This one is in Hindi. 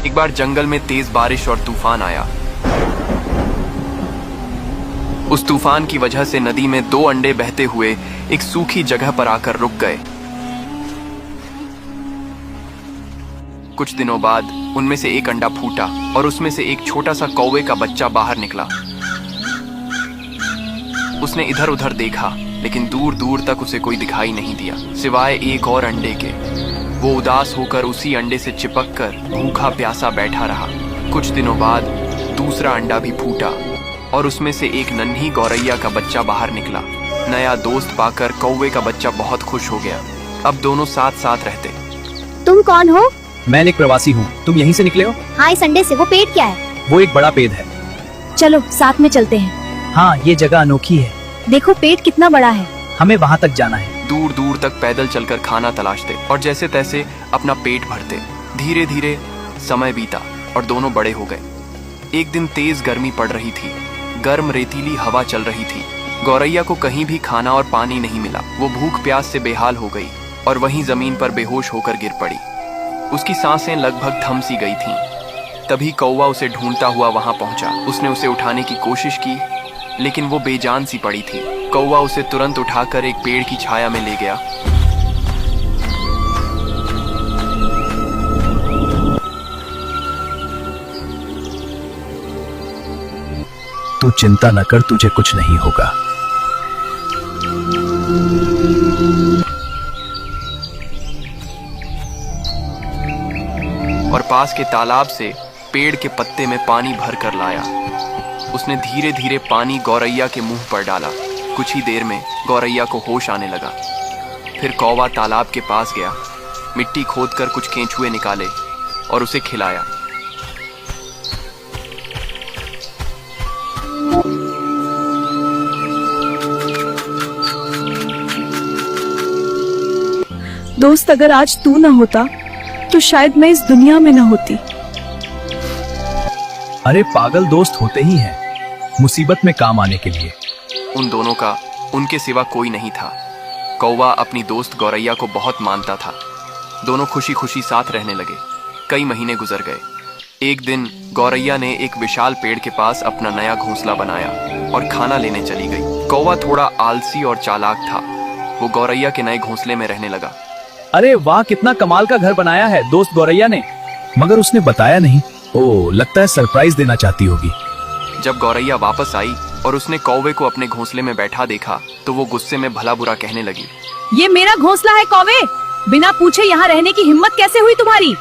एक बार जंगल में तेज बारिश और तूफान आया। उस तूफान की वजह से नदी में 2 अंडे बहते हुए एक सूखी जगह पर आकर रुक गए। कुछ दिनों बाद उनमें से एक अंडा फूटा और उसमें से एक छोटा सा कौवे का बच्चा बाहर निकला। उसने इधर उधर देखा, लेकिन दूर दूर तक उसे कोई दिखाई नहीं दिया सिवाय एक और अंडे के। वो उदास होकर उसी अंडे से चिपक कर भूखा प्यासा बैठा रहा। कुछ दिनों बाद दूसरा अंडा भी फूटा और उसमें से एक नन्ही गौरैया का बच्चा बाहर निकला। नया दोस्त पाकर कौवे का बच्चा बहुत खुश हो गया। अब दोनों साथ साथ रहते। तुम कौन हो? मैं एक प्रवासी हूँ। तुम यहीं से निकले हो? हाँ, इस अंडे से। वो पेड़ क्या है? वो एक बड़ा पेड़ है। चलो साथ में चलते हैं। हाँ, ये जगह अनोखी है। देखो पेड़ कितना बड़ा है। हमें वहाँ तक जाना है। दूर दूर तक पैदल चलकर खाना तलाशते और जैसे तैसे अपना पेट भरते। धीरे धीरे समय बीता और दोनों बड़े हो गए। एक दिन तेज गर्मी पड़ रही थी। गर्म रेतीली हवा चल रही थी। गौरैया को कहीं भी खाना और पानी नहीं मिला। वो भूख प्यास से बेहाल हो गई और वहीं जमीन पर बेहोश होकर गिर पड़ी। उसकी सांसें लगभग थम सी गई थीं। तभी कौवा उसे ढूंढता हुआ वहां पहुंचा। उसने उसे उठाने की कोशिश की, लेकिन वो बेजान सी पड़ी थी। कौवा उसे तुरंत उठाकर एक पेड़ की छाया में ले गया। तू चिंता न कर, तुझे कुछ नहीं होगा। और पास के तालाब से पेड़ के पत्ते में पानी भर कर लाया। उसने धीरे धीरे पानी गौरैया के मुंह पर डाला। कुछ ही देर में गौरैया को होश आने लगा। फिर कौवा तालाब के पास गया, मिट्टी खोदकर कुछ केंचुए निकाले और उसे खिलाया। दोस्त, अगर आज तू ना होता तो शायद मैं इस दुनिया में ना होती। अरे पागल, दोस्त होते ही हैं मुसीबत में काम आने के लिए। उन दोनों का उनके सिवा कोई नहीं था। कौवा अपनी दोस्त गौरैया को बहुत मानता था। दोनों खुशी खुशी साथ रहने लगे। कई महीने गुजर गए। एक दिन गौरैया ने एक विशाल पेड़ के पास अपना नया घोंसला बनाया और खाना लेने चली गई। कौवा थोड़ा आलसी और चालाक था। वो गौरैया के नए घोंसले में रहने लगा। अरे वाह, कितना कमाल का घर बनाया है दोस्त गौरैया ने। मगर उसने बताया नहीं। ओह, लगता है सरप्राइज देना चाहती होगी। जब गौरैया वापस आई और उसने कौवे को अपने घोंसले में बैठा देखा तो वो गुस्से में भला बुरा कहने लगी। ये मेरा घोंसला है कौवे, बिना पूछे यहाँ रहने की हिम्मत कैसे हुई तुम्हारी?